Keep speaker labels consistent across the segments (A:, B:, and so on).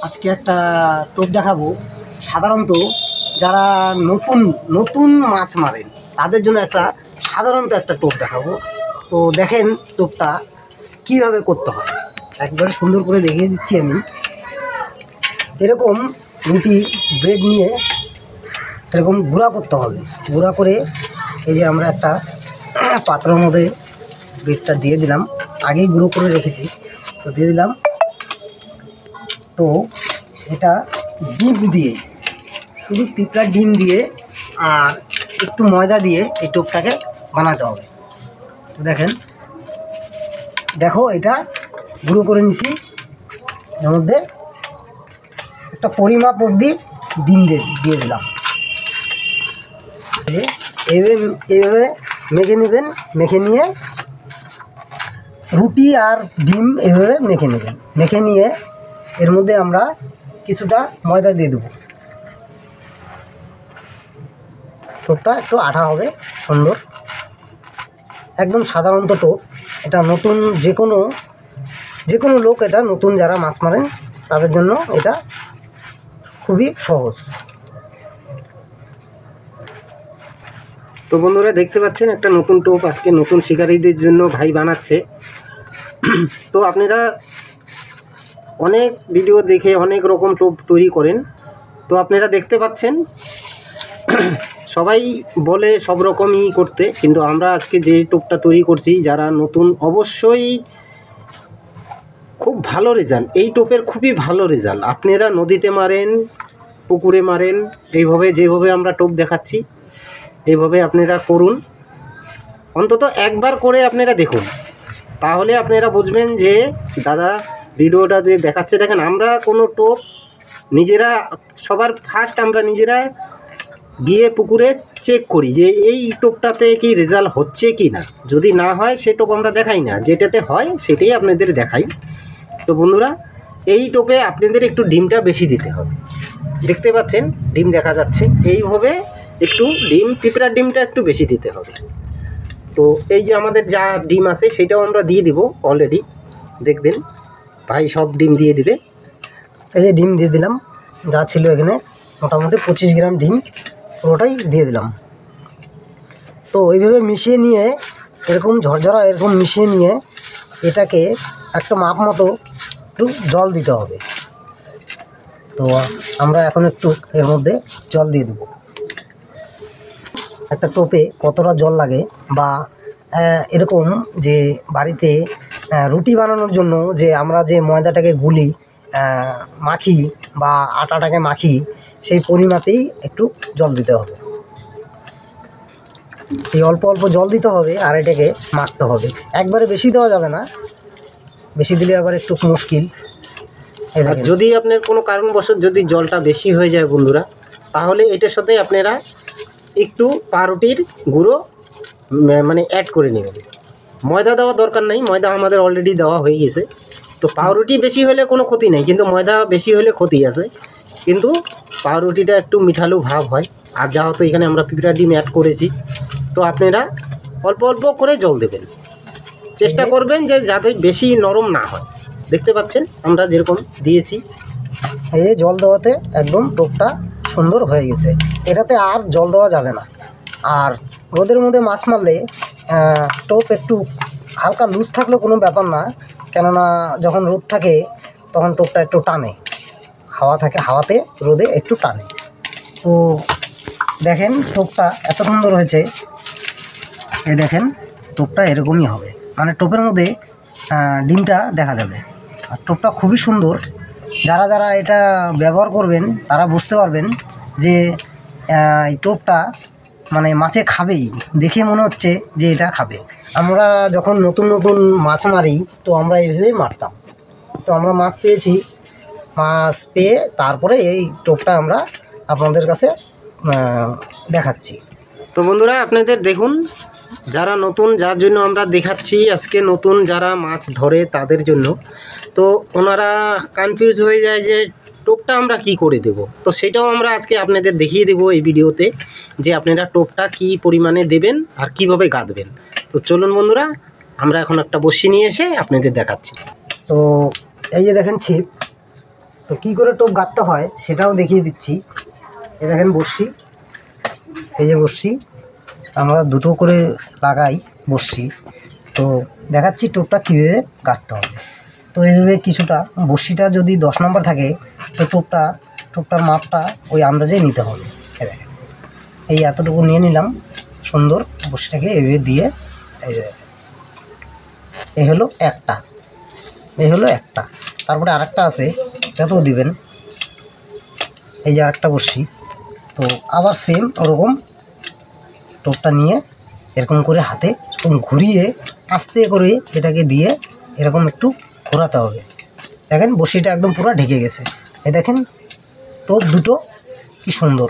A: আজকে একটা টোপ দেখাবো। সাধারণত যারা নতুন নতুন মাছ মারেন তাদের জন্য সাধারণত একটা টোপ দেখাবো। তো দেখেন টোপটা কীভাবে করতে হয়, একবারে সুন্দর করে দেখিয়ে দিচ্ছি আমি। এরকম রুটি ব্রেড নিয়ে এরকম গুঁড়া করতে হবে। গুঁড়া করে এই যে আমরা একটা পাত্রের মধ্যে ব্রেডটা দিয়ে দিলাম, আগেই গুঁড়ো করে রেখেছি, তো দিয়ে দিলাম। তো এটা ডিম দিয়ে, শুধু পিঁপড়ার ডিম দিয়ে আর একটু ময়দা দিয়ে এই টোপটাকে বানাতে হবে। তো দেখো এটা গুঁড়ো করে নিছি। এর মধ্যে একটা পরিমাপ অবধি ডিম দিয়ে দিলাম। এইভাবে মেখে নেবেন। মেখে নিয়ে রুটি আর ডিম এভাবে মেখে নেবেন। মেখে নিয়ে এর মধ্যে আমরা কিছুটা ময়দা দিয়ে দেবো। টোপটা একটু আঠা হবে, সুন্দর, একদম সাধারণত টোপ। এটা নতুন যে কোনো লোক, এটা নতুন যারা মাছ মারেন তাদের জন্য এটা খুবই সহজ। তো বন্ধুরা দেখতে পাচ্ছেন একটা নতুন টোপ আজকে নতুন শিকারীদের জন্য ভাই বানাচ্ছে। তো আপনারা অনেক ভিডিও দেখে অনেক রকম টোপ তৈরি করেন, তো আপনারা দেখতে পাচ্ছেন সবাই বলে সব রকমই করতে, কিন্তু আমরা আজকে যে টোপটা তৈরি করছি, যারা নতুন অবশ্যই খুব ভালো রেজাল্ট, এই টোপের খুবই ভালো রেজাল্ট। আপনারা নদীতে মারেন, পুকুরে মারেন, যেভাবে আমরা টোপ দেখাচ্ছি এইভাবে আপনারা করুন। অন্তত একবার করে আপনারা দেখুন, তাহলে আপনারা বুঝবেন যে দাদা ভিডিওটা যে দেখাচ্ছে। দেখেন, আমরা কোনো টোপ নিজেরা সবার ফার্স্ট আমরা নিজেরা গিয়ে পুকুরে চেক করি যে এই টোপটাতে কি রেজাল্ট হচ্ছে কি না। যদি না হয় সে টোপ আমরা দেখাই না, যেটাতে হয় সেটাই আপনাদের দেখাই। তো বন্ধুরা, এই টোপে আপনাদের একটু ডিমটা বেশি দিতে হবে। দেখতে পাচ্ছেন ডিম দেখা যাচ্ছে, এইভাবে একটু পিঁপড়ার ডিমটা একটু বেশি দিতে হবে। তো এই যে আমাদের যা ডিম আছে সেটাও আমরা দিয়ে দিব অলরেডি। দেখবেন ভাই সব ডিম দিয়ে দিবে। এই যে ডিম দিয়ে দিলাম, যা ছিল এখানে মোটামুটি 25 গ্রাম ডিম পুরোটাই দিয়ে দিলাম। তো এইভাবে মিশিয়ে নিয়ে এরকম ঝরঝরা এরকম মিশিয়ে নিয়ে এটাকে একটা মাপ মতো একটু জল দিতে হবে। তো আমরা এখন একটু এর মধ্যে জল দিয়ে দেবো। একটা টোপে কতটা জল লাগে, বা এরকম যে বাড়িতে রুটি বানানোর জন্য যে আমরা যে ময়দাটাকে গুলি মাখি বা আটাটাকে মাখি, সেই পরিমাপেই একটু জল দিতে হবে। এই অল্প অল্প জল দিতে হবে আর এটাকে মাখতে হবে। একবারে বেশি দেওয়া যাবে না, বেশি দিলে আবার একটু মুশকিল। যদি আপনার কোনো কারণবশত যদি জলটা বেশি হয়ে যায় বন্ধুরা, তাহলে এটার সাথে আপনারা একটু পাউরুটির গুঁড়ো মানে অ্যাড করে নেবেন। ময়দা দেওয়ার দরকার নেই, ময়দা আমাদের অলরেডি দেওয়া হয়ে গেছে। তো পাউরুটি বেশি হলে কোনো ক্ষতি নেই, কিন্তু ময়দা বেশি হলে ক্ষতি আছে। কিন্তু পাউরুটিটা একটু মিঠালো ভাব হয়। আর যেহেতু এখানে আমরা পিঁপড়ার ডিম অ্যাড করেছি, তো আপনারা অল্প অল্প করে জল দেবেন। চেষ্টা করবেন যে যাতে বেশি নরম না হয়। দেখতে পাচ্ছেন আমরা যেরকম দিয়েছি, এই জল দেওয়াতে একদম টোপটা সুন্দর হয়ে গেছে। এটাতে আর জল দেওয়া যাবে না। আর রোদের মধ্যে মাছ মারলে টোপ একটু হালকা লুজ থাকলেও কোনো ব্যাপার না, কেননা যখন রোদ থাকে তখন টোপটা একটু টানে, হাওয়া থাকে, হাওয়াতে রোদে একটু টানে। তো দেখেন টোপটা এত সুন্দর হয়েছে। এই দেখেন টোপটা এরকমই হবে, মানে টোপের মধ্যে ডিমটা দেখা যাবে। আর টোপটা খুবই সুন্দর। যারা যারা এটা ব্যবহার করবেন তারা বুঝতে পারবেন যে এই টোপটা মানে মাছে খাবেই, দেখে মনে হচ্ছে যে এটা খাবে। আমরা যখন নতুন নতুন মাছ মারি, তো আমরা এইভাবেই মারতাম। তো আমরা মাছ পেয়ে তারপরে এই টোপটা আমরা আপনাদের কাছে দেখাচ্ছি। তো বন্ধুরা আপনাদের দেখুন, যারা নতুন, যার জন্য আমরা দেখাচ্ছি আজকে, নতুন যারা মাছ ধরে তাদের জন্য। তো ওনারা কনফিউজ হয়ে যায় যে টোপটা আমরা কি করে দেব। তো সেটাও আমরা আজকে আপনাদের দেখিয়ে দেব এই ভিডিওতে, যে আপনারা টোপটা কি পরিমাণে দেবেন আর কিভাবে গাঁথবেন। তো চলুন বন্ধুরা, আমরা এখন একটা বড়শি নিয়ে এসে আপনাদের দেখাচ্ছি। তো এই যে দেখেন ছিপ, তো কী করে টোপ গাঁথতে হয় সেটাও দেখিয়ে দিচ্ছি। এই দেখেন বড়শি, এই যে বড়শি, আমরা দুটো করে লাগাই বড়শি। তো দেখাচ্ছি টোপটা কীভাবে গাঁথতে হবে। তো এইভাবে কিছুটা বড়শিটা যদি 10 নম্বর থাকে তো টোপটার মাপটা ওই আন্দাজে নিতে হবে। এই এতটুকু নিয়ে নিলাম, সুন্দর বড়শিটাকে এইভাবে দিয়ে এই হলো একটা, এই হলো একটা। তারপরে আরেকটা আছে, এটাতেও দিবেন। এই যে আরেকটা বড়শি, তো আবার সেম ওরকম টোপটা নিয়ে এরকম করে হাতে এরকম ঘুরিয়ে আস্তে করে এটাকে দিয়ে এরকম একটু ঘোরাতে হবে। দেখেন বড়শিটা একদম পুরো ঢেকে গেছে। এই দেখেন টোপ দুটো কি সুন্দর,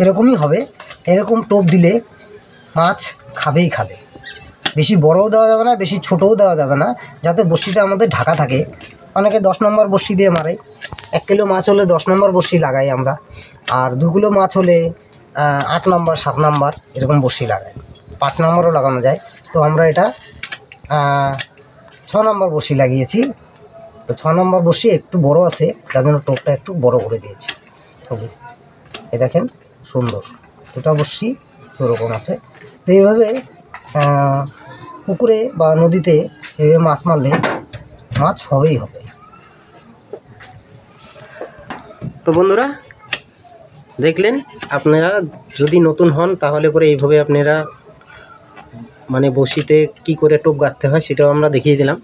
A: এরকমই হবে। এরকম টোপ দিলে মাছ খাবেই খাবে। বেশি বড়ও দেওয়া যাবে না, বেশি ছোটও দেওয়া যাবে না, যাতে বড়শিটা আমাদের ঢাকা থাকে। অনেকে 10 নম্বর বড়শি দিয়ে মারে। 1 কিলো মাছ হলে 10 নম্বর বড়শি লাগাই আমরা, আর 2 কিলো মাছ হলে 8 নম্বর 7 নম্বর এরকম বড়শি লাগাই, 5 নম্বরও লাগানো যায়। তো আমরা এটা 6 নম্বর বড়শি লাগিয়েছি। তো 6 নম্বর বড়শি একটু বড় আছে, তার জন্য টোপটা একটু বড় করে দিয়েছি। এই দেখেন সুন্দর দুটা বড়শি এরকম আছে। তো এইভাবে পুকুরে বা নদীতে এইভাবে মাছ মারলে মাছ হবেই হবে। তো বন্ধুরা দেখলেন, আপনারা যদি নতুন হন তাহলে পরে এইভাবে আপনারা মানে বড়শিতে কি করে টোপ গাঁথতে হয় সেটাও আমরা দেখিয়ে দিলাম।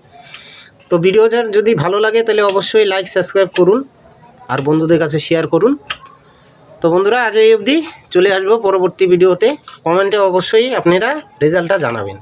A: তো ভিডিওটা যদি ভালো লাগে তাহলে অবশ্যই লাইক সাবস্ক্রাইব করুন আর বন্ধুদের কাছে শেয়ার করুন। তো বন্ধুরা আজ এই অবধি, চলে আসবো পরবর্তী ভিডিওতে। কমেন্টে অবশ্যই আপনারা রেজাল্টটা জানাবেন।